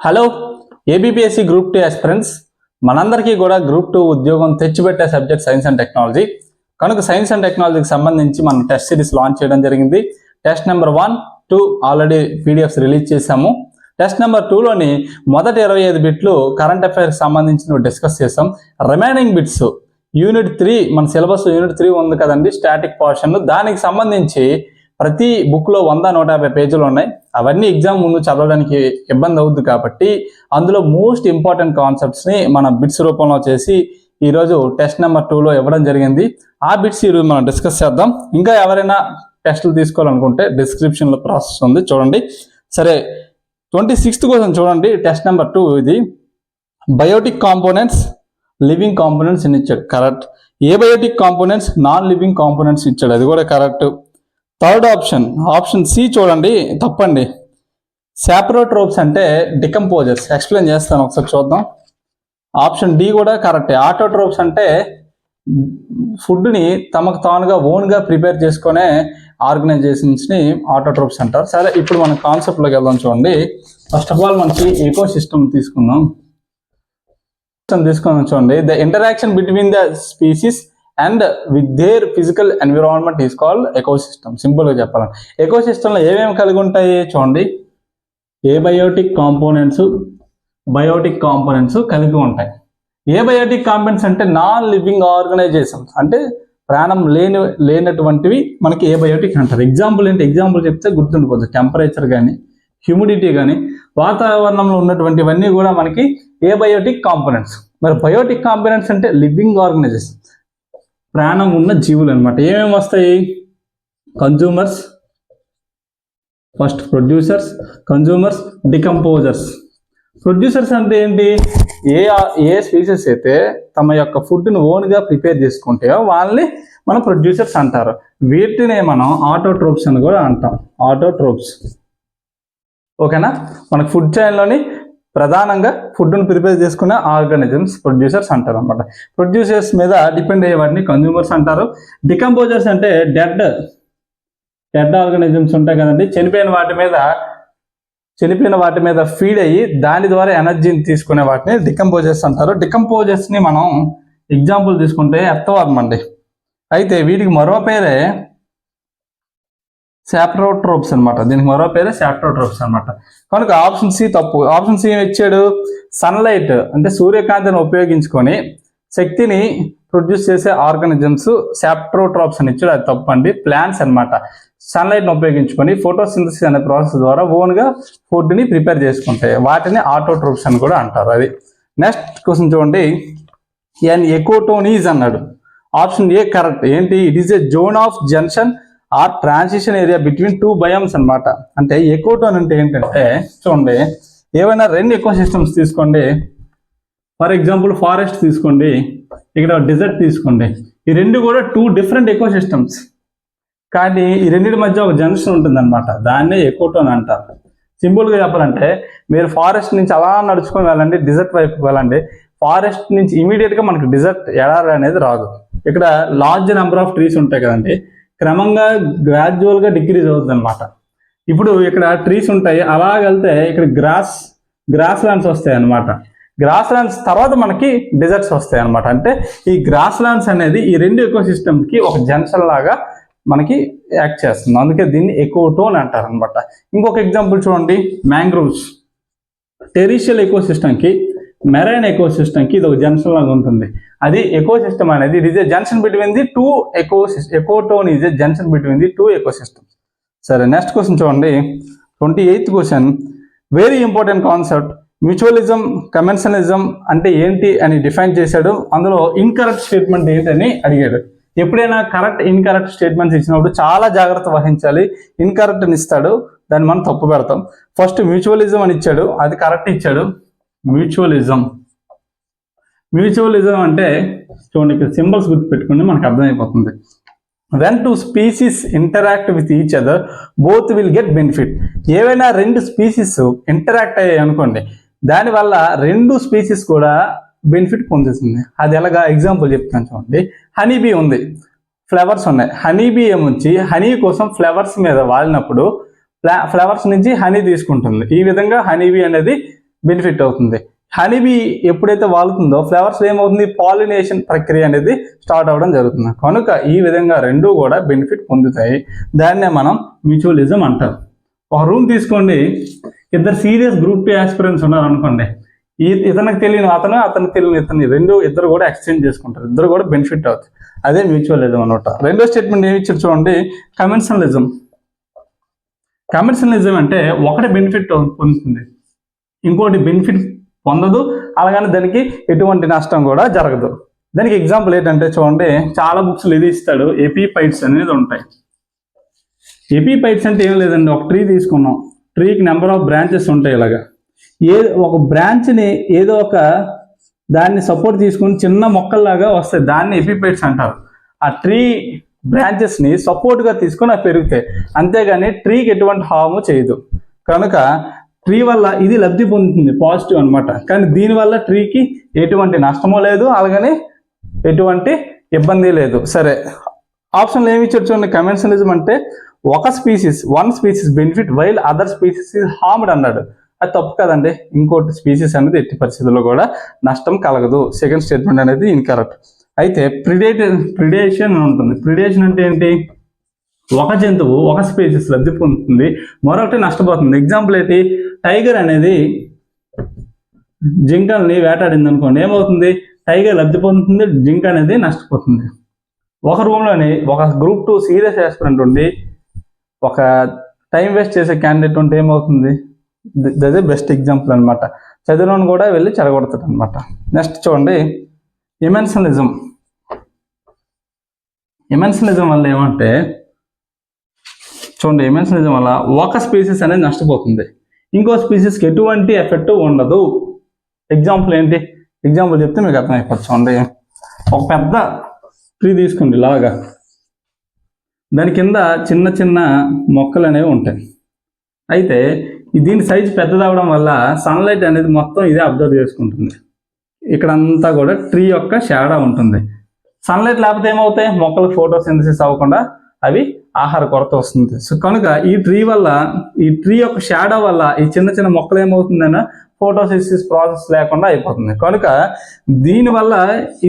Hello ABPSC group 2 aspirants మనందరికీ కూడా group 2 ఉద్యోగం తెచ్చిపెట్టే సబ్జెక్ట్ సైన్స్ అండ్ టెక్నాలజీ. కనుక సైన్స్ అండ్ టెక్నాలజీకి సంబంధించి మనం టెస్ట్ సిరీస్ లాంచ్ చేయడం జరిగింది. Test number 1, 2 already PDFs release చేశాము. టెస్ట్ నెంబర్ 2లోని మొదటి 25 బిట్లు కరెంట్ అఫైర్స్ సంబంధించి డిస్కస్ చేసాం. రిమైనింగ్ బిట్స్ యూనిట్ 3 మన సిలబస్ యూనిట్ 3 ఉంది కదండి, స్టాటిక్ పోర్షన్. దానికి సంబంధించి ప్రతి బుక్లో 100-150 పేజీలు ఉన్నాయి. అవన్నీ ఎగ్జామ్ ముందు చదవడానికి ఇబ్బంది అవుతుంది కాబట్టి అందులో మోస్ట్ ఇంపార్టెంట్ కాన్సెప్ట్స్ని మనం బిట్స్ రూపంలో చేసి ఈరోజు టెస్ట్ నెంబర్ 2లో ఇవ్వడం జరిగింది. ఆ బిట్స్ ఈరోజు మనం డిస్కస్ చేద్దాం. ఇంకా ఎవరైనా టెస్టులు తీసుకోవాలనుకుంటే డిస్క్రిప్షన్లో ప్రాసెస్ ఉంది, చూడండి. సరే, 26th క్వశ్చన్ చూడండి. టెస్ట్ నెంబర్ 2 ఇది. బయోటిక్ కాంపోనెంట్స్, లివింగ్ కాంపోనెంట్స్ ఇచ్చాడు, correct. Abiotic components, non living components ఇచ్చాడు, అది కూడా కరెక్ట్. థర్డ్ ఆప్షన్ సి చూడండి, తప్పండి. సాప్రోట్రోప్స్ అంటే డికంపోజర్స్. ఎక్స్ప్లెయిన్ చేస్తాను, ఒకసారి చూద్దాం. ఆప్షన్ డి కూడా కరెక్టే. ఆటోట్రోప్స్ అంటే ఫుడ్ని తమకు తానుగా ఓన్గా ప్రిపేర్ చేసుకునే ఆర్గనైజేషన్స్ని ఆటోట్రోప్స్ అంటారు. సరే, ఇప్పుడు మన కాన్సెప్ట్లోకి వెళ్దాం. చూడండి, ఫస్ట్ ఆఫ్ ఆల్ మనకి ఎకో సిస్టమ్ తీసుకుందాం. చూడండి, the interaction between the species and with their physical environment is called ecosystem. సింపుల్గా చెప్పాలంటే ఎకోసిస్టంలో ఏమేమి కలిగి ఉంటాయి చూడండి. ఏ బయోటిక్ కాంపోనెంట్స్ కలిగి ఉంటాయి. ఏ బయోటిక్ కాంపోనెంట్స్ అంటే నాన్ లివింగ్ ఆర్గనైజేషన్స్, అంటే ప్రాణం లేనటువంటివి మనకి ఏ బయోటిక్ అంటారు. ఎగ్జాంపుల్ చెప్తే గుర్తుండిపోతుంది. టెంపరేచర్ కానీ, హ్యూమిడిటీ కానీ, వాతావరణంలో ఉన్నటువంటివన్నీ కూడా మనకి ఏ బయోటిక్ కాంపోనెంట్స్. మరి బయోటిక్ కాంపోనెంట్స్ అంటే లివింగ్ ఆర్గనైజేషన్, ప్రాణం ఉన్న జీవులు అనమాట. ఏమేమి వస్తాయి? Consumers, first producers, consumers, decomposers. Producers అంటే ఏంటి? ఏ స్పీసీస్ అయితే తమ యొక్క ఫుడ్ని ఓన్గా ప్రిపేర్ చేసుకుంటాయో వాళ్ళని మనం ప్రొడ్యూసర్స్ అంటారు. వీటినే మనం ఆటోట్రోప్స్ అని కూడా అంటాం. ఆటోట్రోప్స్, ఓకేనా. మనకు ఫుడ్ చైన్లోని ప్రధానంగా ఫుడ్ను ప్రిపేర్ చేసుకునే ఆర్గానిజమ్స్ ప్రొడ్యూసర్స్ అంటారు అనమాట. ప్రొడ్యూసర్స్ మీద డిపెండ్ అయ్యే వాటిని కన్జ్యూమర్స్ అంటారు. డికంపోజర్స్ అంటే డెడ్ ఆర్గానిజమ్స్ ఉంటాయి కదండి, చనిపోయిన వాటి మీద ఫీడ్ అయ్యి దాని ద్వారా ఎనర్జీని తీసుకునే వాటిని డికంపోజర్స్ అంటారు. డికంపోజర్స్ని మనం ఎగ్జాంపుల్ తీసుకుంటే ఎర్త్వార్మ్ అండి. అయితే వీటికి మరో పేరే సాప్రోట్రోప్స్ అనమాట. దీనికి మరో పేరే సాప్రోట్రోప్స్ అనమాట. కనుక ఆప్షన్ సి తప్పు. ఆప్షన్ సి ఏమి ఇచ్చాడు? సన్లైట్ అంటే సూర్యకాంతిని ఉపయోగించుకొని శక్తిని ప్రొడ్యూస్ చేసే ఆర్గానిజమ్స్ సాప్రోట్రోప్స్ అని ఇచ్చాడు, అది తప్పు అండి. ప్లాంట్స్ అనమాట, సన్లైట్ని ఉపయోగించుకొని ఫోటోసింథసిస్ అనే ప్రాసెస్ ద్వారా ఓన్గా ఫుడ్ని ప్రిపేర్ చేసుకుంటాయి, వాటిని ఆటోట్రోప్స్ అని కూడా అంటారు. అది. నెక్స్ట్ క్వశ్చన్ చూడండి. ఎన్ ఎకోటోన్ ఈజ్ అన్నాడు. Option A correct. ఏంటి? It is a zone of junction or transition area between 2 biomes అనమాట. అంటే ఎకోటోన్ అంటే ఏంటంటే చూడండి, ఏవైనా 2 ఎకో సిస్టమ్స్ తీసుకోండి. ఫర్ ఎగ్జాంపుల్ ఫారెస్ట్ తీసుకోండి, ఇక్కడ డెజర్ట్ తీసుకోండి. ఈ 2 కూడా 2 డిఫరెంట్ ఎకో సిస్టమ్స్, కానీ ఈ రెండింటి మధ్య ఒక జంక్షన్ ఉంటుంది అనమాట. దాన్నే ఎకోటోన్ అంటారు. సింపుల్గా చెప్పాలంటే మీరు ఫారెస్ట్ నుంచి అలా నడుచుకొని వెళ్ళండి, డిజర్ట్ వైపు వెళ్ళండి. ఫారెస్ట్ నుంచి ఇమీడియట్గా మనకు డిజర్ట్ ఎడారి అనేది రాదు. ఇక్కడ లార్జ్ నెంబర్ ఆఫ్ ట్రీస్ ఉంటాయి కదండి, క్రమంగా గ్రాడ్యువల్గా డిక్రీజ్ అవుతుంది అనమాట. ఇప్పుడు ఇక్కడ ట్రీస్ ఉంటాయి, అలా వెళ్తే ఇక్కడ గ్రాస్ ల్యాండ్స్ వస్తాయి అనమాట. గ్రాస్ ల్యాండ్స్ తర్వాత మనకి డెజర్ట్స్ వస్తాయి అనమాట. అంటే ఈ గ్రాస్ ల్యాండ్స్ అనేది ఈ 2 ఎకో సిస్టమ్కి ఒక జంక్షన్ లాగా మనకి యాక్ట్ చేస్తుంది. అందుకే దీన్ని ఎకోటోన్ అంటారు అనమాట. ఇంకొక ఎగ్జాంపుల్ చూడండి, మ్యాంగ్రోవ్స్. టెరిషియల్ ఎకో సిస్టమ్కి, మెరైన్ ఎకో సిస్టమ్కి ఇది ఒక జంక్షన్ లాగా ఉంటుంది. అది ఎకో సిస్టమ్ అనేది it is a junction between the 2 ecotone is a junction between the 2 ecosystems. సరే, నెక్స్ట్ క్వశ్చన్ చూడండి. 28th question, very important concept. Mutualism, commensalism అంటే ఏంటి అని డిఫైన్ చేశాడు. అందులో ఇన్కరెక్ట్ స్టేట్మెంట్ ఏంటని అడిగాడు. ఎప్పుడైనా కరెక్ట్ ఇన్కరెక్ట్ స్టేట్మెంట్స్ ఇచ్చినప్పుడు చాలా జాగ్రత్త వహించాలి. ఇన్కరెక్ట్ అని ఇస్తాడు, దాన్ని మనం తప్పు పెడతాం. ఫస్ట్ మ్యూచువలిజం అని ఇచ్చాడు, అది కరెక్ట్ ఇచ్చాడు. మ్యూచువలిజం అంటే చూడండి, ఇక్కడ సింబల్స్ గుర్తుపెట్టుకుని మనకు అర్థమైపోతుంది. When 2 species interact with each other both will get benefit. ఏవైనా 2 స్పీసీస్ ఇంటరాక్ట్ అయ్యాయి అనుకోండి, దానివల్ల 2 స్పీసీస్ కూడా బెనిఫిట్ పొందుతుంది. అది ఎలాగా? ఎగ్జాంపుల్ చెప్తాను చూడండి. హనీబీ ఉంది, ఫ్లవర్స్ ఉన్నాయి. హనీబీ ఏమొచ్చి హనీ కోసం ఫ్లవర్స్ మీద వాలినప్పుడు ఫ్లవర్స్ నుంచి హనీ తీసుకుంటుంది. ఈ విధంగా హనీబీ అనేది బెనిఫిట్ అవుతుంది. హనీబీ ఎప్పుడైతే వాలుతుందో ఫ్లవర్స్ ఏమవుతుంది, పాలినేషన్ ప్రక్రియ అనేది స్టార్ట్ అవ్వడం జరుగుతుంది. కనుక ఈ విధంగా రెండు కూడా బెనిఫిట్ పొందుతాయి. దాన్నే మనం మ్యూచువలిజం అంటారు. ఒక రూమ్ తీసుకోండి, ఇద్దరు సీరియస్ గ్రూప్ 2 ఆస్పిరెంట్స్ ఉన్నారు అనుకోండి. ఇతనికి తెలియని అతనికి తెలియని ఇద్దరు కూడా ఎక్స్చేంజ్ చేసుకుంటారు, ఇద్దరు కూడా బెనిఫిట్ అవుతాయి. అదే మ్యూచువలిజం అనమాట. రెండో స్టేట్మెంట్ ఏమి ఇచ్చారు చూడండి, కమెన్షనలిజం. కమెన్షనలిజం అంటే ఒకటి బెనిఫిట్ పొందుతుంది, ఇంకోటి బెనిఫిట్ పొందదు, అలాగని దానికి ఎటువంటి నష్టం కూడా జరగదు. దానికి ఎగ్జాంపుల్ ఏంటంటే చూడండి, చాలా బుక్స్లో ఇది ఇస్తాడు, ఎపిఫైట్స్ అనేది ఉంటాయి. ఎపిఫైట్స్ అంటే ఏం లేదండి, ఒక ట్రీ తీసుకున్నాం, ట్రీకి నెంబర్ ఆఫ్ బ్రాంచెస్ ఉంటాయి. ఇలాగా ఒక బ్రాంచ్ని ఏదో ఒక దాన్ని సపోర్ట్ తీసుకుని చిన్న మొక్కల్లాగా వస్తాయి, దాన్ని ఎపిఫైట్స్ అంటారు. ఆ ట్రీ బ్రాంచెస్ని సపోర్ట్గా తీసుకొని అవి పెరుగుతాయి, అంతేగాని ట్రీకి ఎటువంటి హార్మ్ చేయదు. కనుక ట్రీ వల్ల ఇది లబ్ధి పొందుతుంది, పాజిటివ్ అనమాట. కానీ దీనివల్ల ట్రీకి ఎటువంటి నష్టమో లేదు, అలాగని ఎటువంటి ఇబ్బంది లేదు. సరే, ఆప్షన్లు ఏమి ఇచ్చారు చూడండి. కమెన్షనలిజం అంటే one species benefit while other species is harmed అన్నాడు. అది తప్పు కదండి. ఇంకోటి స్పీసీస్ అనేది ఎట్టి పరిస్థితుల్లో కూడా నష్టం కలగదు. సెకండ్ స్టేట్మెంట్ అనేది ఇన్కరెక్ట్. అయితే ప్రిడేషన్ ఉంటుంది. ప్రిడేషన్ అంటే ఏంటి, ఒక జంతువు ఒక స్పీసీస్ లబ్ధి పొందుతుంది, మరొకటి నష్టపోతుంది. ఎగ్జాంపుల్ ఏంటి, టైగర్ అనేది జింకల్ని వేటాడింది అనుకోండి, ఏమవుతుంది, టైగర్ లబ్ధి పొందుతుంది, జింక అనేది నష్టపోతుంది. ఒక రూమ్లోని ఒక గ్రూప్ 2 సీరియస్ ఆస్పిరెంట్ ఉండి ఒక టైం వేస్ట్ చేసే క్యాండిడేట్ ఉంటే ఏమవుతుంది, అదే బెస్ట్ ఎగ్జాంపుల్ అనమాట. చదివిన కూడా వెళ్ళి చెడగొడతాడు అనమాట. నెక్స్ట్ చూడండి, ఎమెన్షనలిజం. ఎమెన్షనలిజం వల్ల ఏమంటే చూడండి, ఎమెన్షనలిజం వల్ల ఒక స్పీసీస్ అనేది నష్టపోతుంది, ఇంకో స్పీసీస్కి ఎటువంటి ఎఫెక్ట్ ఉండదు. ఎగ్జాంపుల్ ఏంటి, ఎగ్జాంపుల్ చెప్తే మీకు అర్థమైపోతుంది. చూడండి, ఒక పెద్ద ట్రీ తీసుకోండి, ఇలాగా దాని కింద చిన్న చిన్న మొక్కలు అనేవి ఉంటాయి. అయితే దీని సైజు పెద్దదవడం వల్ల సన్లైట్ అనేది మొత్తం ఇదే అబ్జర్వ్ చేసుకుంటుంది. ఇక్కడంతా కూడా ట్రీ యొక్క షాడో ఉంటుంది. సన్లైట్ లేకపోతే ఏమవుతాయి, మొక్కలకు ఫోటోసింథసిస్ అవ్వకుండా అవి ఆహార కొరత వస్తుంది. సో కనుక ఈ ట్రీ యొక్క షాడో వల్ల ఈ చిన్న చిన్న మొక్కలు ఏమవుతుందన్నా ఫోటోసింథసిస్ ప్రాసెస్ లేకుండా అయిపోతుంది. కనుక దీనివల్ల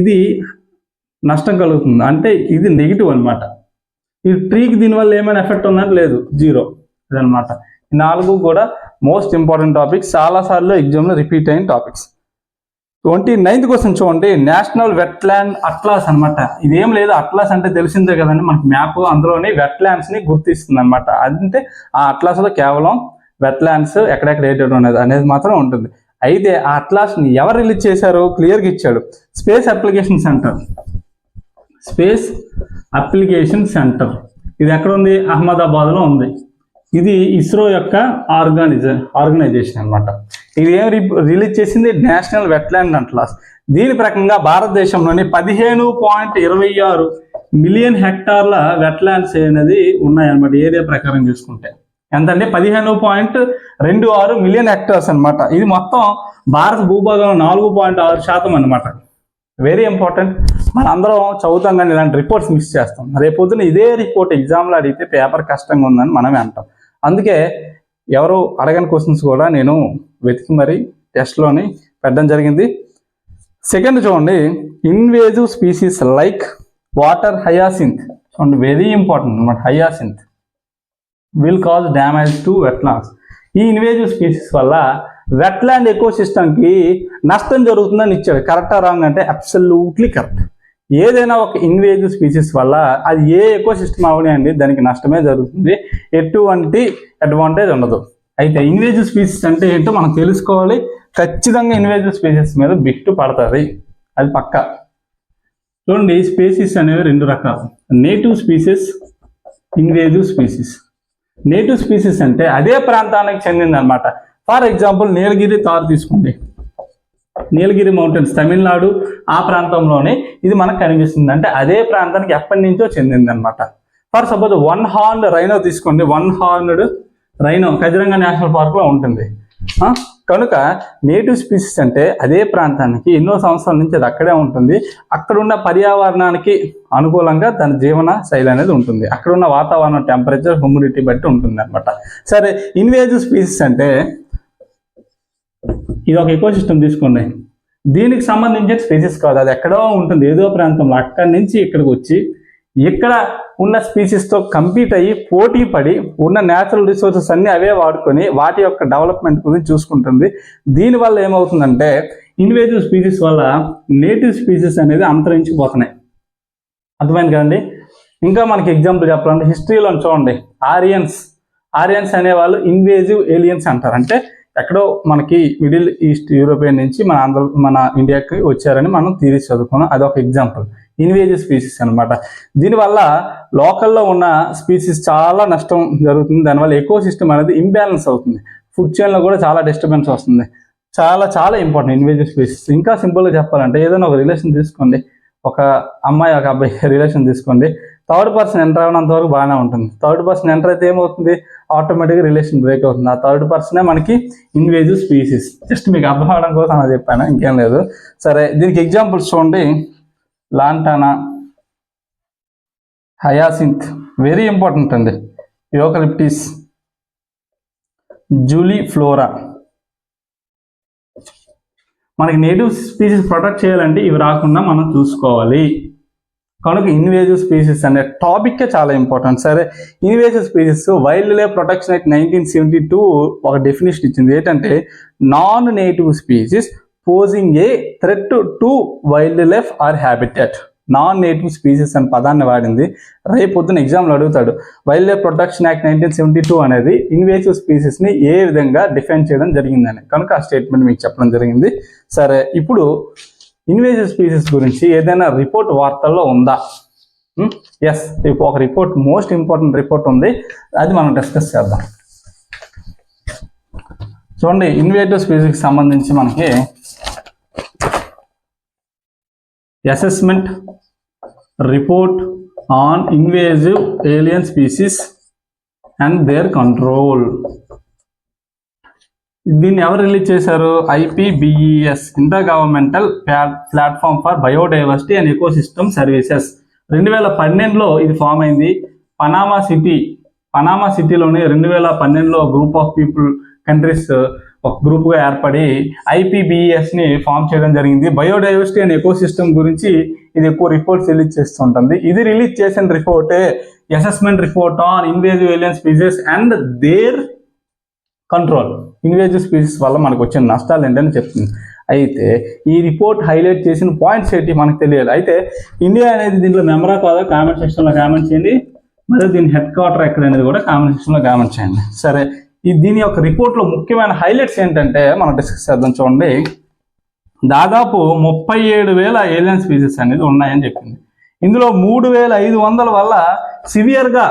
ఇది నష్టం కలుగుతుంది, అంటే ఇది నెగిటివ్ అనమాట. ఈ ట్రీకి దీనివల్ల ఏమైనా ఎఫెక్ట్ ఉందని లేదు, జీరో. ఇదనమాట. ఈ 4 కూడా మోస్ట్ ఇంపార్టెంట్ టాపిక్స్, చాలాసార్లు ఎగ్జామ్లో రిపీట్ అయిన టాపిక్స్. 29th క్వశ్చన్ చూడండి, నేషనల్ వెట్లాండ్ అట్లాస్ అనమాట. ఇదేం లేదు, అట్లాస్ అంటే తెలిసిందే కదండి, మనకి మ్యాప్, అందులోని వెట్లాండ్స్ని గుర్తిస్తుంది అనమాట. అంటే ఆ అట్లాస్లో కేవలం వెట్లాండ్స్ ఎక్కడెక్కడ ఏటెడ్ ఉన్నది అనేది మాత్రం ఉంటుంది. అయితే ఆ అట్లాస్ని ఎవరు రిలీజ్ చేశారో క్లియర్గా ఇచ్చాడు, space application centre. Space application centre ఇది ఎక్కడ ఉంది, అహ్మదాబాద్లో ఉంది. ఇది ఇస్రో యొక్క ఆర్గనైజేషన్ అనమాట. ఇది ఏం రిలీజ్ చేసింది, నేషనల్ వెట్లాండ్ అట్లాస్. దీని ప్రకారంగా భారతదేశంలోని 15.26 మిలియన్ హెక్టార్ల వెట్లాండ్స్ అనేది ఉన్నాయన్నమాట. ఏరియా ప్రకారం చూసుకుంటే ఎంతంటే 15.26 మిలియన్ హెక్టార్స్ అనమాట. ఇది మొత్తం భారత భూభాగంలో 4.6% అనమాట. Very important. మనందరం చదువుతాం కానీ ఇలాంటి రిపోర్ట్స్ మిస్ చేస్తాం. రేపొద్దున ఇదే రిపోర్ట్ ఎగ్జామ్లో అడిగితే పేపర్ కష్టంగా ఉందని మనమే అంటాం. అందుకే ఎవరు అడగని క్వశ్చన్స్ కూడా నేను వెతికి మరి టెస్ట్లోని పెట్టడం జరిగింది. సెకండ్ చూడండి, invasive species like water hyacinth. చూడండి, వెరీ ఇంపార్టెంట్ అనమాట. Hyacinth will cause damage to wetlands. ఈ ఇన్వేజివ్ స్పీసీస్ వల్ల వెట్లాండ్ ఎకోసిస్టమ్కి నష్టం జరుగుతుందని ఇచ్చాడు. కరెక్టా రాంగ్ అంటే అబ్సల్యూట్లీ కరెక్ట్. ఏదైనా ఒక ఇన్వేజివ్ స్పీసీస్ వల్ల అది ఏ ఎకోసిస్టమ్ అవనియండి దానికి నష్టమే జరుగుతుంది, ఎటువంటి అడ్వాంటేజ్ ఉండదు. అయితే ఇన్వేజివ్ స్పీసీస్ అంటే ఏంటో మనం తెలుసుకోవాలి. ఖచ్చితంగా ఇన్వేజివ్ స్పీసీస్ మీద బిట్టు పడుతుంది, అది పక్క. చూడండి, స్పీసీస్ అనేవి 2 రకాలు, native species, invasive species. Native species అంటే అదే ప్రాంతానికి చెందిందనమాట. ఫర్ ఎగ్జాంపుల్ నీలగిరి తారు తీసుకోండి, నీలగిరి మౌంటైన్స్ తమిళనాడు ఆ ప్రాంతంలోనే ఇది మనకు కనిపిస్తుంది, అంటే అదే ప్రాంతానికి ఎప్పటి నుంచో చెందింది అనమాట. ఫర్ సపోజ్ 1 హార్న్డ్ రైనో తీసుకోండి, 1 హార్న్డ్ రైనో కజిరంగా నేషనల్ పార్క్లో ఉంటుంది. కనుక నేటివ్ స్పీసీస్ అంటే అదే ప్రాంతానికి ఎన్నో సంవత్సరాల నుంచి అది అక్కడే ఉంటుంది, అక్కడున్న పర్యావరణానికి అనుకూలంగా తన జీవన శైలి అనేది ఉంటుంది, అక్కడున్న వాతావరణం టెంపరేచర్ హ్యూమిడిటీ బట్టి ఉంటుంది అనమాట. సరే, ఇన్వేజివ్ స్పీసీస్ అంటే ఇది ఒక ఎకో సిస్టమ్ తీసుకోండి, దీనికి సంబంధించిన స్పీసీస్ కాదు, అది ఎక్కడో ఉంటుంది ఏదో ప్రాంతంలో, అక్కడి నుంచి ఇక్కడికి వచ్చి ఇక్కడ ఉన్న స్పీసీస్తో కంపీట్ అయ్యి పోటీ పడి ఉన్న న్యాచురల్ రిసోర్సెస్ అన్నీ అవే వాడుకొని వాటి యొక్క డెవలప్మెంట్ గురించి చూసుకుంటుంది. దీనివల్ల ఏమవుతుందంటే ఇన్వేజివ్ స్పీసీస్ వల్ల నేటివ్ స్పీసీస్ అనేది అంతరించిపోతున్నాయి. అర్థమైంది కదండి. ఇంకా మనకి ఎగ్జాంపుల్ చెప్పాలంటే హిస్టరీలో చూడండి, ఆరియన్స్ అనేవాళ్ళు ఇన్వేజివ్ ఏలియన్స్ అంటారు. అంటే ఎక్కడో మనకి మిడిల్ ఈస్ట్ యూరోపియన్ నుంచి మన ఇండియాకి వచ్చారని మనం థియరీస్ చదువుకున్నాం. అదొక ఎగ్జాంపుల్, ఇన్వేజివ్ స్పీసీస్ అనమాట. దీనివల్ల లోకల్లో ఉన్న స్పీసీస్ చాలా నష్టం జరుగుతుంది. దానివల్ల ఎకో సిస్టమ్ అనేది ఇంబ్యాలెన్స్ అవుతుంది, ఫుడ్ చైన్లో కూడా చాలా డిస్టర్బెన్స్ వస్తుంది. చాలా చాలా ఇంపార్టెంట్ ఇన్వేజివ్ స్పీసీస్. ఇంకా సింపుల్గా చెప్పాలంటే ఏదైనా ఒక రిలేషన్ తీసుకోండి, ఒక అమ్మాయి ఒక అబ్బాయి రిలేషన్ తీసుకోండి, థర్డ్ పర్సన్ ఎంటర్ అవ్వనంత వరకు బాగానే ఉంటుంది. థర్డ్ పర్సన్ ఎంటర్ అయితే ఏమవుతుంది, ఆటోమేటిక్గా రిలేషన్ బ్రేక్ అవుతుంది. ఆ థర్డ్ పర్సనే మనకి ఇన్వేజివ్ స్పీసీస్. జస్ట్ మీకు అర్థం అవడం కోసం అలా చెప్పాను, ఇంకేం లేదు. సరే, దీనికి ఎగ్జాంపుల్స్ చూడండి, లాంటానా, హయాసింత్ వెరీ ఇంపార్టెంట్ అండి, యూకలిప్టిస్, జూలీ ఫ్లోరా. మనకి నేటివ్ స్పీసీస్ ప్రొటెక్ట్ చేయాలంటే ఇవి రాకుండా మనం చూసుకోవాలి. కనుక ఇన్వేజివ్ స్పీసీస్ అనే టాపిక్కే చాలా ఇంపార్టెంట్. సరే, invasive species wildlife protection act 1972 ఒక డెఫినేషన్ ఇచ్చింది. ఏంటంటే non native species posing a threat to wildlife or habitat. Non native species అనే పదాన్ని వాడింది. రేపు పొద్దున ఎగ్జామ్లో అడుగుతాడు, వైల్డ్ లైఫ్ ప్రొటెక్షన్ యాక్ట్ 1972 అనేది ఇన్వేజివ్ స్పీసీస్ని ఏ విధంగా డిఫైన్ చేయడం జరిగిందని, కనుక ఆ స్టేట్మెంట్ మీకు చెప్పడం జరిగింది. సరే, ఇప్పుడు ఇన్వేజివ్ స్పీసీస్ గురించి ఏదైనా రిపోర్ట్ వార్తల్లో ఉందా? ఎస్, ఒక రిపోర్ట్, మోస్ట్ ఇంపార్టెంట్ రిపోర్ట్ ఉంది, అది మనం డిస్కస్ చేద్దాం. చూడండి, ఇన్వేజివ్ స్పీసీస్కి సంబంధించి మనకి assessment report on invasive alien species and their control. దీన్ని ఎవరు రిలీజ్ చేశారు? IPBES, intergovernmental platform for biodiversity and ecosystem services. 2012లో ఇది ఫామ్ అయింది. పనామా సిటీలోని 2012లో గ్రూప్ ఆఫ్ కంట్రీస్ ఒక గ్రూప్గా ఏర్పడి IPBESని ఫామ్ చేయడం జరిగింది. బయోడైవర్సిటీ అండ్ ఎకోసిస్టమ్ గురించి ఇది ఎక్కువ రిపోర్ట్స్ రిలీజ్ చేస్తుంటుంది. ఇది రిలీజ్ చేసిన రిపోర్టే assessment report on invasive alien species and their control. Invasive species వల్ల మనకు వచ్చిన నష్టాలు ఏంటని చెప్తుంది. అయితే ఈ రిపోర్ట్ హైలైట్ చేసిన పాయింట్స్ ఏంటి మనకు తెలియాలి. అయితే ఇండియా అనేది దీంట్లో మెంబరా కాదా కామెంట్ సెక్షన్లో కామెంట్ చేయండి. మరియు దీని హెడ్ క్వార్టర్ ఎక్కడ అనేది కూడా కామెంట్ సెక్షన్లో కామెంట్ చేయండి. సరే, దీని యొక్క రిపోర్ట్లో ముఖ్యమైన హైలైట్స్ ఏంటంటే మనం డిస్కస్ చేద్దాం. చూడండి, దాదాపు 37,000 ఏలియన్ స్పీసీస్ అనేది ఉన్నాయని చెప్పింది. ఇందులో 3,500 వల్ల సివియర్గా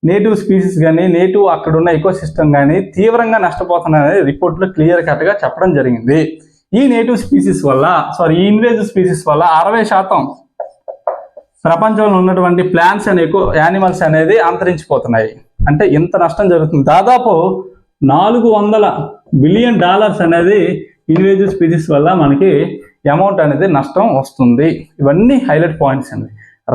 నేటివ్ స్పీసీస్ కానీ నేటివ్ అక్కడున్న ఎకోసిస్టమ్ కానీ తీవ్రంగా నష్టపోతున్నాయని రిపోర్ట్లో క్లియర్ కట్గా చెప్పడం జరిగింది. ఈ నేటివ్ స్పీసీస్ వల్ల ఈ ఇన్వేజివ్ స్పీసీస్ వల్ల 60% ప్రపంచంలో ఉన్నటువంటి ప్లాంట్స్ అండ్ యానిమల్స్ అనేది అంతరించిపోతున్నాయి. అంటే ఇంత నష్టం జరుగుతుంది. దాదాపు $400 బిలియన్ అనేది ఇన్వేజివ్ స్పీసీస్ వల్ల మనకి అమౌంట్ అనేది నష్టం వస్తుంది. ఇవన్నీ హైలైట్ పాయింట్స్ అండి.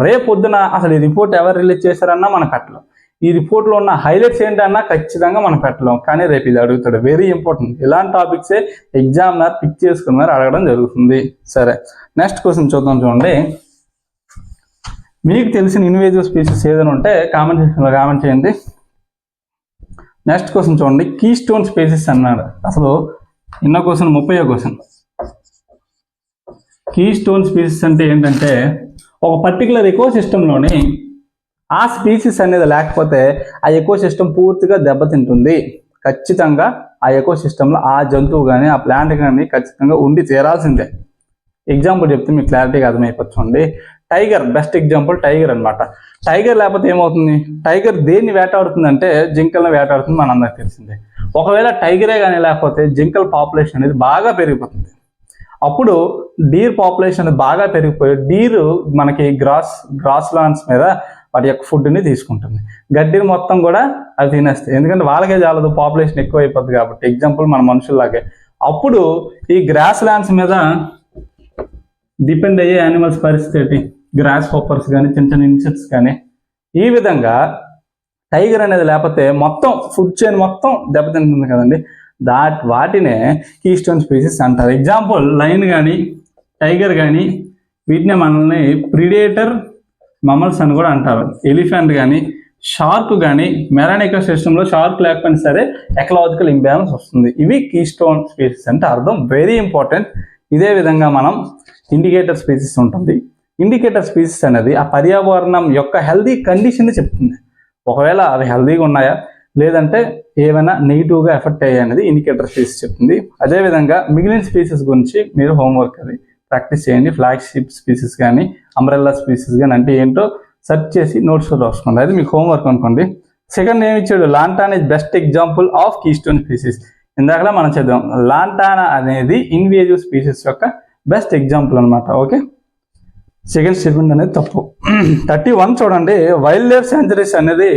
రేపు పొద్దున అసలు ఈ రిపోర్ట్ ఎవరు రిలీజ్ చేశారన్నా మనం పెట్టలేం. ఈ రిపోర్ట్లో ఉన్న హైలైట్స్ ఏంటన్నా ఖచ్చితంగా మనం పెట్టలేం. కానీ రేపు ఇది అడుగుతాడు, వెరీ ఇంపార్టెంట్. ఇలాంటి టాపిక్సే ఎగ్జామినర్ పిక్ చేసుకుని మరి అడగడం జరుగుతుంది. సరే, నెక్స్ట్ క్వశ్చన్ చూద్దాం. చూడండి, మీకు తెలిసిన ఇన్వేజివ్ స్పీసీస్ ఏదైనా ఉంటే కామెంట్ సెక్షన్లో కామెంట్ చేయండి. నెక్స్ట్ క్వశ్చన్ చూడండి, కీ స్టోన్ స్పీసీస్ అన్నాడు. అసలు ఎన్నో క్వశ్చన్? 30వ క్వశ్చన్. కీ స్టోన్ స్పీసీస్ అంటే ఏంటంటే ఒక పర్టికులర్ ఎకో సిస్టంలోని ఆ స్పీసీస్ అనేది లేకపోతే ఆ ఎకో సిస్టమ్ పూర్తిగా దెబ్బతింటుంది. ఖచ్చితంగా ఆ ఎకో సిస్టంలో ఆ జంతువు కానీ ఆ ప్లాంట్ కానీ ఖచ్చితంగా ఉండి తీరాల్సిందే. ఎగ్జాంపుల్ చెప్తే మీకు క్లారిటీగా అర్థమైపోతుంది. టైగర్ బెస్ట్ ఎగ్జాంపుల్, టైగర్ అనమాట. టైగర్ లేకపోతే ఏమవుతుంది? టైగర్ దేన్ని వేటాడుతుందంటే జింకల్ని వేటాడుతుంది, మనందరికి తెలిసిందే. ఒకవేళ టైగరే కానీ లేకపోతే జింకల పాపులేషన్ అనేది బాగా పెరిగిపోతుంది. అప్పుడు డీర్ పాపులేషన్ అనేది బాగా పెరిగిపోయి డీరు మనకి గ్రాస్ ల్యాండ్స్ మీద వాటి యొక్క ఫుడ్ని తీసుకుంటుంది. గడ్డిని మొత్తం కూడా అవి తినేస్తాయి. ఎందుకంటే వాళ్ళకే చాలదు, పాపులేషన్ ఎక్కువ అయిపోద్ది కాబట్టి. ఎగ్జాంపుల్ మన మనుషుల్లాగే. అప్పుడు ఈ గ్రాస్ ల్యాండ్స్ మీద డిపెండ్ అయ్యే యానిమల్స్ పరిస్థితి, గ్రాస్ హోపర్స్ కానీ చిన్న చిన్న ఇన్సెక్ట్స్ కానీ. ఈ విధంగా టైగర్ అనేది లేకపోతే మొత్తం ఫుడ్ చైన్ మొత్తం దెబ్బతింటుంది కదండి. వాటినే కీ స్టోన్ స్పీసీస్ అంటారు. ఎగ్జాంపుల్ లైన్ కానీ టైగర్ కానీ వీటిని మనల్ని ప్రిడేటర్ మమ్మల్స్ అని కూడా అంటారు. ఎలిఫెంట్ కానీ షార్క్ కానీ మెరైన్ ఎకో సిస్టంలో షార్క్ లేకపోయినా సరే ఎకలాజికల్ ఇంబ్యాలెన్స్ వస్తుంది. ఇవి కీ స్టోన్ స్పీసీస్ అంటే అర్థం, వెరీ ఇంపార్టెంట్. ఇదే విధంగా మనం ఇండికేటర్ స్పీసీస్ ఉంటుంది. ఇండికేటర్ స్పీసీస్ అనేది ఆ పర్యావరణం యొక్క హెల్దీ కండిషన్ని చెప్తుంది. ఒకవేళ అవి హెల్దీగా ఉన్నాయా లేదంటే ఏమైనా నెగిటివ్గా ఎఫెక్ట్ అయ్యాయి అనేది ఇండికేటర్ స్పీసీస్ చెప్తుంది. అదేవిధంగా మిగిలిన స్పీసీస్ గురించి మీరు హోంవర్క్ అది ప్రాక్టీస్ చేయండి. ఫ్లాగ్షిప్ స్పీసీస్ కానీ అంబ్రెల్లా స్పీసీస్ కానీ అంటే ఏంటో సెర్చ్ చేసి నోట్స్లో రాసుకోండి. అది మీకు హోంవర్క్ అనుకోండి. సెకండ్ ఏమి ఇచ్చాడు, lantana is best example of keystone species. ఇందాకలా మనం చదివాం, లాంటానా అనేది ఇన్వేజివ్ స్పీసీస్ యొక్క బెస్ట్ ఎగ్జాంపుల్ అనమాట. ఓకే, సెకండ్ స్టేట్మెంట్ అనేది తప్పు. 31 చూడండి, వైల్డ్ లైఫ్ శాంచురీస్ అనేది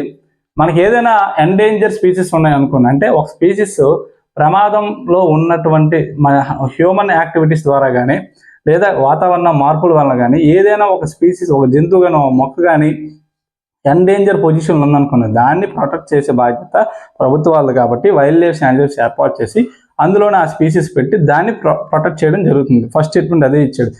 మనకి ఏదైనా ఎండేంజర్ స్పీసీస్ ఉన్నాయనుకోండి, అంటే ఒక స్పీసీస్ ప్రమాదంలో ఉన్నటువంటి మన హ్యూమన్ యాక్టివిటీస్ ద్వారా కానీ లేదా వాతావరణ మార్పుల వల్ల కానీ ఏదైనా ఒక స్పీసీస్, ఒక జంతువు కానీ ఒక మొక్క కానీ ఎండేంజర్ పొజిషన్లో ఉందనుకున్నది, దాన్ని ప్రొటెక్ట్ చేసే బాధ్యత ప్రభుత్వాలు. కాబట్టి వైల్డ్ లైఫ్ శాంచురీస్ ఏర్పాటు చేసి అందులోనే ఆ స్పీసీస్ పెట్టి దాన్ని ప్రొటెక్ట్ చేయడం జరుగుతుంది. ఫస్ట్ స్టేట్మెంట్ అదే ఇచ్చాడు.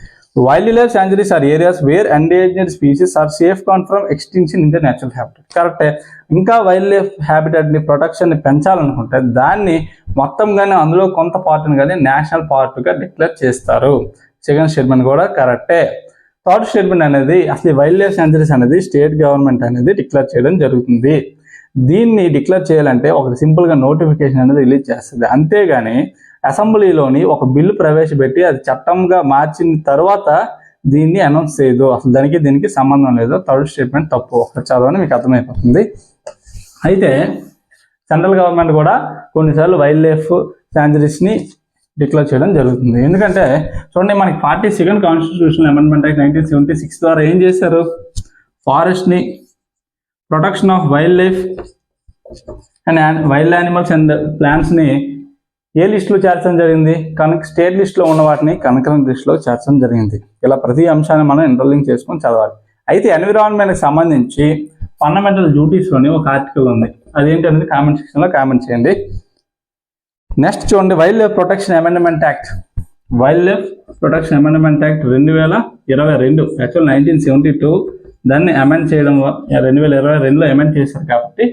Wildlife sanctuaries are areas where endangered species are safe gone from extinction in the natural habitat. కరెక్టే. ఇంకా వైల్డ్ లైఫ్ హ్యాబిటెట్ని ప్రొటెక్షన్ని పెంచాలనుకుంటే దాన్ని మొత్తంగానే అందులో కొంత పార్ట్ని కానీ నేషనల్ పార్ట్గా డిక్లేర్ చేస్తారు. సెకండ్ స్టేట్మెంట్ కూడా కరెక్టే. థర్డ్ స్టేట్మెంట్ అనేది అసలు వైల్డ్ లైఫ్ శాంచురీస్ అనేది స్టేట్ గవర్నమెంట్ అనేది డిక్లేర్ చేయడం జరుగుతుంది. దీన్ని డిక్లేర్ చేయాలంటే ఒక సింపుల్గా నోటిఫికేషన్ అనేది రిలీజ్ చేస్తుంది. అంతేగాని అసెంబ్లీలోని ఒక బిల్లు ప్రవేశపెట్టి అది చట్టంగా మార్చిన తర్వాత దీన్ని అనౌన్స్ చేయదు. అసలు దీనికి సంబంధం లేదు. థర్డ్ స్టేట్మెంట్ తప్పు. ఒకటి చదవని మీకు అర్థమైపోతుంది. అయితే సెంట్రల్ గవర్నమెంట్ కూడా కొన్నిసార్లు వైల్డ్ లైఫ్ శాంచురీస్ని డిక్లేర్ చేయడం జరుగుతుంది. ఎందుకంటే చూడండి, మనకి 42nd కాన్స్టిట్యూషనల్ అమెండ్మెంట్ యాక్ట్ 1976 ద్వారా ఏం చేశారు, ఫారెస్ట్ని, protection of wildlife and wild animals and ప్లాంట్స్ని ఏ లిస్టులో చేర్చడం జరిగింది, స్టేట్ లిస్టులో ఉన్న వాటిని కన్కరెంట్ లిస్టులో చేర్చడం జరిగింది. ఇలా ప్రతి అంశాన్ని మనం ఇంటర్లింక్ చేసుకొని చదవాలి. అయితే ఎన్విరాన్మెంట్కి సంబంధించి ఫండమెంటల్ డ్యూటీస్లోని ఒక ఆర్టికల్ ఉంది. అదేంటి అనేది కామెంట్ సెక్షన్లో కామెంట్ చేయండి. నెక్స్ట్ చూడండి, wild life protection amendment act. Wild life protection amendment act 2022, actual 1972 దాన్ని అమెండ్ చేయడం 2022లో అమెండ్ చేశారు కాబట్టి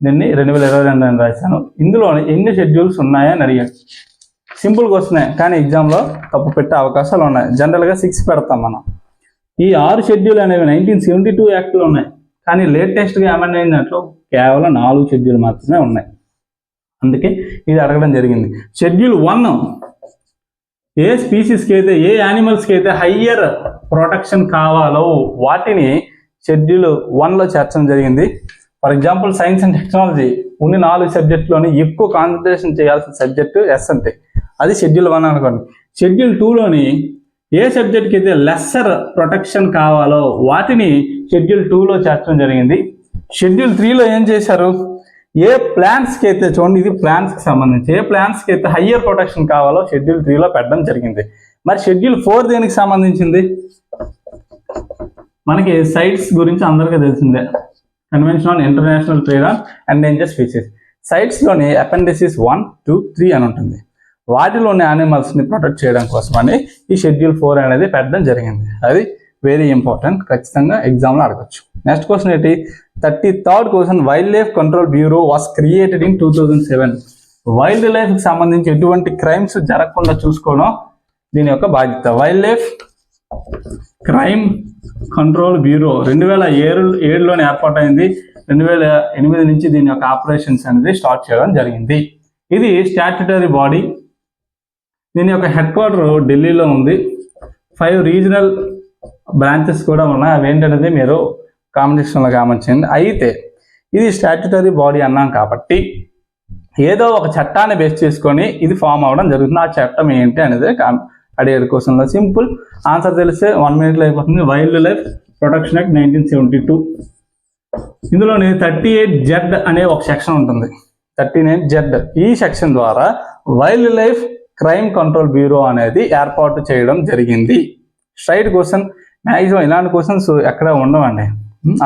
దీన్ని 2022 అని రాశాను. ఇందులో ఎన్ని షెడ్యూల్స్ ఉన్నాయని అడిగాడు. సింపుల్ క్వశ్చనే, కానీ ఎగ్జామ్లో తప్పు పెట్టే అవకాశాలు ఉన్నాయి. జనరల్గా 6 పెడతాం మనం. ఈ 6 షెడ్యూల్ అనేవి 1972 యాక్ట్లో ఉన్నాయి, కానీ లేటెస్ట్గా అమెండ్ అయిన దాంట్లో కేవలం 4 షెడ్యూల్ మాత్రమే ఉన్నాయి. అందుకే ఇది అడగడం జరిగింది. షెడ్యూల్ 1 ఏ స్పీసీస్కి అయితే, ఏ యానిమల్స్కి అయితే హయ్యర్ ప్రొటెక్షన్ కావాలో వాటిని షెడ్యూల్ 1లో చేర్చడం జరిగింది. For example science and technology ఉన్న 4 సబ్జెక్టులోని ఎక్కువ కాన్సన్ట్రేషన్ చేయాల్సిన సబ్జెక్టు ఎస్ అంటే అది షెడ్యూల్ 1 అనుకోండి. షెడ్యూల్ 2లోని ఏ సబ్జెక్ట్కి అయితే లెస్సర్ ప్రొటెక్షన్ కావాలో వాటిని షెడ్యూల్ 2లో చేర్చడం జరిగింది. షెడ్యూల్ 3లో ఏం చేశారు, ఏ ప్లాంట్స్కి అయితే, చూడండి ఇది ప్లాంట్స్కి సంబంధించి, ఏ ప్లాంట్స్కి అయితే హయ్యర్ ప్రొటెక్షన్ కావాలో షెడ్యూల్ 3లో పెట్టడం జరిగింది. మరి షెడ్యూల్ 4 దేనికి సంబంధించింది, మనకి సైట్స్ గురించి అందరికీ తెలిసిందే. Convention on international trade on endanger species. సైట్స్లోని అపెండిసిస్ 1, 2, 3 అని ఉంటుంది. వాటిలోని యానిమల్స్ని ప్రొటెక్ట్ చేయడం కోసమని ఈ షెడ్యూల్ 4 అనేది పెట్టడం జరిగింది. అది వెరీ ఇంపార్టెంట్, ఖచ్చితంగా ఎగ్జామ్లో అడగచ్చు. నెక్స్ట్ క్వశ్చన్ ఏంటి, 33rd question, wildlife control bureau was created in 2007. వైల్డ్ లైఫ్కి సంబంధించి ఎటువంటి క్రైమ్స్ జరగకుండా చూసుకోవడం దీని యొక్క బాధ్యత. Wildlife crime control bureau 2007లోనే ఏర్పాటైంది. 2008 నుంచి దీని యొక్క ఆపరేషన్స్ అనేది స్టార్ట్ చేయడం జరిగింది. ఇది స్టాట్యుటరీ బాడీ. దీని యొక్క హెడ్ క్వార్టర్ ఢిల్లీలో ఉంది. 5 రీజనల్ బ్రాంచెస్ కూడా ఉన్నాయి. అవి ఏంటనేది మీరు కాంపిటీషన్లో కామెంట్ చేయండి. అయితే ఇది స్టాట్యుటరీ బాడీ అన్నాం కాబట్టి ఏదో ఒక చట్టాన్ని బేస్ చేసుకొని ఇది ఫామ్ అవ్వడం జరుగుతుంది. ఆ చట్టం ఏంటి అనేది అడిగేది క్వశ్చన్లో. సింపుల్ ఆన్సర్ తెలిస్తే 1 మినిట్లో అయిపోతుంది. Wild life protection act 1972. ఇందులోని 38Z అనే ఒక సెక్షన్ ఉంటుంది. 39Z. ఈ సెక్షన్ ద్వారా wild life crime control bureau అనేది ఏర్పాటు చేయడం జరిగింది. స్ట్రైట్ క్వశ్చన్, మ్యాక్సిమం ఇలాంటి క్వశ్చన్స్ ఎక్కడ ఉండవండి.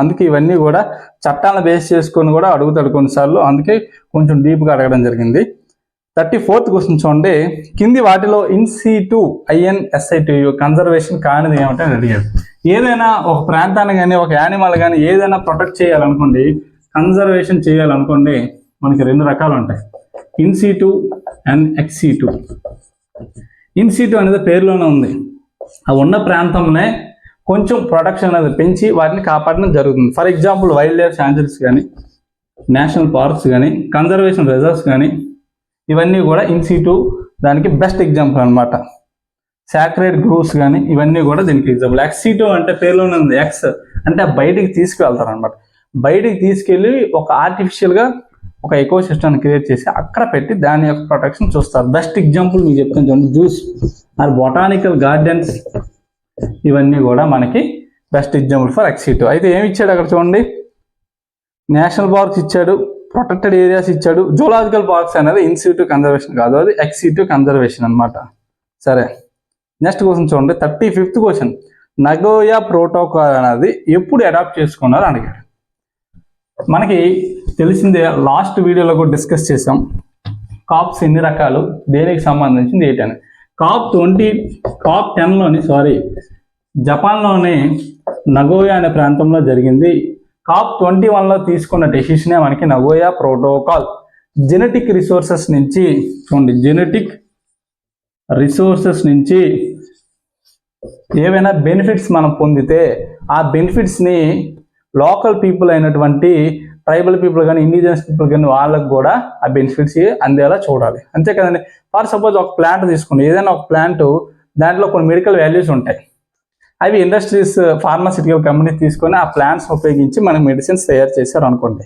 అందుకే ఇవన్నీ కూడా చట్టాలను బేస్ చేసుకొని కూడా అడుగుతాడు కొన్నిసార్లు. అందుకే కొంచెం డీప్గా అడగడం జరిగింది. 34th క్వశ్చన్ చూడండి. కింది వాటిలో ఇన్సిటు INSITU కన్జర్వేషన్ కానిది ఏమంటే అడిగాడు. ఏదైనా ఒక ప్రాంతాన్ని కానీ ఒక యానిమల్ కానీ ఏదైనా ప్రొటెక్ట్ చేయాలనుకోండి, కన్జర్వేషన్ చేయాలనుకోండి, మనకి 2 రకాలు ఉంటాయి, ఇన్సిటు అండ్ ఎక్సిటు. ఇన్సిటు అనేది పేరులోనే ఉంది, ఆ ఉన్న ప్రాంతంలోనే కొంచెం ప్రొటెక్షన్ అనేది పెంచి వాటిని కాపాడడం జరుగుతుంది. For example wild life sanctuaries కానీ, నేషనల్ పార్క్స్ కానీ, కన్జర్వేషన్ రిజర్వ్స్ కానీ, ఇవన్నీ కూడా ఇన్సిటు దానికి బెస్ట్ ఎగ్జాంపుల్ అనమాట. సాక్రెడ్ గ్రూవ్స్ కానీ ఇవన్నీ కూడా దీనికి ఎగ్జాంపుల్. ఎక్సిటు అంటే పేరులోనే ఉంది, ఎక్స్ అంటే బయటికి తీసుకువెళ్తారు అనమాట. బయటికి తీసుకెళ్ళి ఒక ఆర్టిఫిషియల్గా ఒక ఎకో సిస్టమ్ని క్రియేట్ చేసి అక్కడ పెట్టి దాని యొక్క ప్రొటెక్షన్ చూస్తారు. బెస్ట్ ఎగ్జాంపుల్ మీకు చెప్తాను చూడండి, జూస్ ఆర్ బొటానికల్ గార్డెన్స్, ఇవన్నీ కూడా మనకి బెస్ట్ ఎగ్జాంపుల్ ఫర్ ఎక్సిటు. అయితే ఏమి ఇచ్చాడు అక్కడ చూడండి, నేషనల్ పార్క్స్ ఇచ్చాడు, ప్రొటెక్టెడ్ ఏరియాస్ ఇచ్చాడు. జూలాజికల్ పార్క్స్ అనేది ఇన్సిటు కన్జర్వేషన్ కాదు, అది ఎక్సిటు కన్జర్వేషన్ అనమాట. సరే, నెక్స్ట్ క్వశ్చన్ చూడండి, 35th క్వశ్చన్. నగోయా ప్రోటోకాల్ అనేది ఎప్పుడు అడాప్ట్ చేసుకున్నారు అడిగాడు. మనకి తెలిసిందే, లాస్ట్ వీడియోలో కూడా డిస్కస్ చేసాం, కాప్స్ ఎన్ని రకాలు, దేనికి సంబంధించింది ఏంటి అని. COP 10 జపాన్లోని నగోయా అనే ప్రాంతంలో జరిగింది. COP 21లో తీసుకున్న డెసిషనే మనకి నగోయా ప్రోటోకాల్. జెనెటిక్ రిసోర్సెస్ నుంచి చూడండి, జెనెటిక్ రిసోర్సెస్ నుంచి ఏవైనా బెనిఫిట్స్ మనం పొందితే ఆ బెనిఫిట్స్ని లోకల్ పీపుల్ అయినటువంటి ట్రైబల్ పీపుల్ కానీ, ఇండిజినస్ పీపుల్ కానీ వాళ్ళకు కూడా ఆ బెనిఫిట్స్ అందేలా చూడాలి, అంతే కదండి. ఫర్ సపోజ్ ఒక ప్లాంట్ తీసుకోండి, ఏదైనా ఒక ప్లాంట్, దాంట్లో కొన్ని మెడికల్ వాల్యూస్ ఉంటాయి, అవి ఇండస్ట్రీస్, ఫార్మాసిటికల్ కంపెనీస్ తీసుకొని ఆ ప్లాంట్స్ ఉపయోగించి మనకి మెడిసిన్స్ తయారు చేశారు అనుకోండి.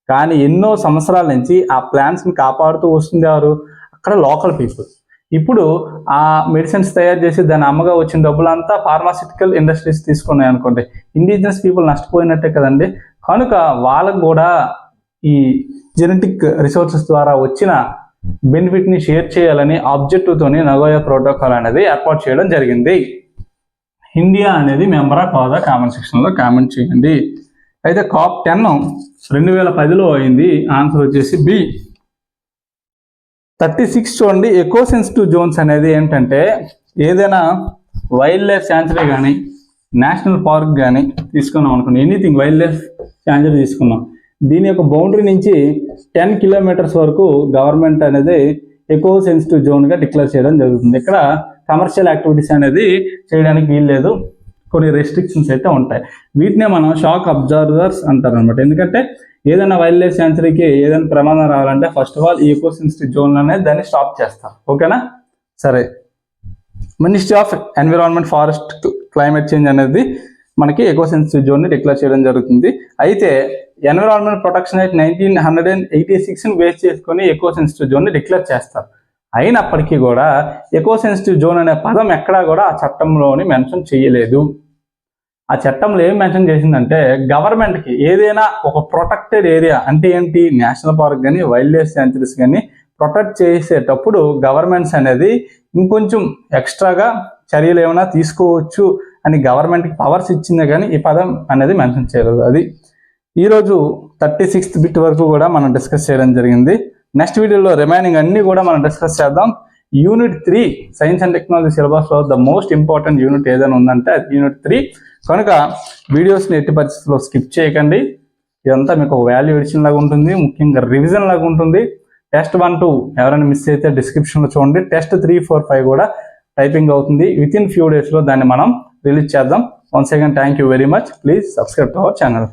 కానీ ఎన్నో సంవత్సరాల నుంచి ఆ ప్లాంట్స్ని కాపాడుతూ వస్తుంది ఎవరు, అక్కడ లోకల్ పీపుల్. ఇప్పుడు ఆ మెడిసిన్స్ తయారు చేసి దాని అమ్మగా వచ్చిన డబ్బులంతా ఫార్మాసిటికల్ ఇండస్ట్రీస్ తీసుకున్నాయి అనుకోండి, ఇండిజినస్ పీపుల్ నష్టపోయినట్టే కదండి. కనుక వాళ్ళకు కూడా ఈ జెనెటిక్ రిసోర్సెస్ ద్వారా వచ్చిన బెనిఫిట్ని షేర్ చేయాలని ఆబ్జెక్టివ్తోని నగోయా ప్రోటోకాల్ అనేది ఏర్పాటు చేయడం జరిగింది. ఇండియా అనేది మెంబరా కాదా కామెంట్ సెక్షన్లో కామెంట్ చేయండి. అయితే COP 10 2010లో అయింది, ఆన్సర్ వచ్చేసి బి. 36 చూడండి, ఎకో సెన్సిటివ్ జోన్స్ అనేది ఏంటంటే ఏదైనా వైల్డ్ లైఫ్ శాంచురీ కానీ, నేషనల్ పార్క్ కానీ తీసుకున్నాం అనుకోండి, ఎనీథింగ్ వైల్డ్ లైఫ్ శాంచురీ తీసుకున్నాం, దీని యొక్క బౌండరీ నుంచి 10 కిలోమీటర్స్ వరకు గవర్నమెంట్ అనేది ఎకో సెన్సిటివ్ జోన్గా డిక్లేర్ చేయడం జరుగుతుంది. ఇక్కడ కమర్షియల్ యాక్టివిటీస్ అనేది చేయడానికి వీల్లేదు, కొన్ని రెస్ట్రిక్షన్స్ అయితే ఉంటాయి. వీటినే మనం షాక్ అబ్జర్వర్స్ అంటారు అనమాట. ఎందుకంటే ఏదైనా వైల్డ్ లైఫ్ శాంచురీకి ఏదైనా ప్రమాదం రావాలంటే ఫస్ట్ ఆఫ్ ఆల్ ఈ ఎకో సెన్సిటివ్ జోన్ అనేది దాన్ని స్టాప్ చేస్తారు. ఓకేనా? సరే, ministry of environment, forest, climate change అనేది మనకి ఎకో సెన్సిటివ్ జోన్ని డిక్లేర్ చేయడం జరుగుతుంది. అయితే ఎన్విరాన్మెంట్ ప్రొటెక్షన్ యాక్ట్ 1986ని బేస్ చేసుకొని ఎకో సెన్సిటివ్ జోన్ని డిక్లేర్ చేస్తారు. అయినప్పటికీ కూడా ఎకో సెన్సిటివ్ జోన్ అనే పదం ఎక్కడా కూడా ఆ చట్టంలోని మెన్షన్ చేయలేదు. ఆ చట్టంలో ఏం మెన్షన్ చేసిందంటే గవర్నమెంట్కి ఏదైనా ఒక ప్రొటెక్టెడ్ ఏరియా అంటే ఏంటి, నేషనల్ పార్క్ కానీ, వైల్డ్ లైఫ్ శాంచురీస్ కానీ ప్రొటెక్ట్ చేసేటప్పుడు గవర్నమెంట్స్ అనేది ఇంకొంచెం ఎక్స్ట్రాగా చర్యలు ఏమైనా తీసుకోవచ్చు అని గవర్నమెంట్కి పవర్స్ ఇచ్చిందే కానీ ఈ పదం అనేది మెన్షన్ చేయలేదు. అది ఈరోజు 36th బిట్ వరకు కూడా మనం డిస్కస్ చేయడం జరిగింది. నెక్స్ట్ వీడియోలో రిమైనింగ్ అన్నీ కూడా మనం డిస్కస్ చేద్దాం. యూనిట్ 3 సైన్స్ అండ్ టెక్నాలజీ సిలబస్లో ద మోస్ట్ ఇంపార్టెంట్ యూనిట్ ఏదైనా ఉందంటే అది యూనిట్ 3. కనుక వీడియోస్ని ఎట్టి పరిస్థితుల్లో స్కిప్ చేయకండి. ఇదంతా మీకు ఒక వాల్యూ ఎడిషన్ లాగా ఉంటుంది, ముఖ్యంగా రివిజన్ లాగా ఉంటుంది. టెస్ట్ 1, 2 ఎవరైనా మిస్ అయితే డిస్క్రిప్షన్లో చూడండి. టెస్ట్ 3, 4, 5 కూడా టైపింగ్ అవుతుంది. విత్ ఇన్ ఫ్యూ డేస్లో దాన్ని మనం రిలీజ్ చేద్దాం. Once again thank you very much. Please subscribe to our channel.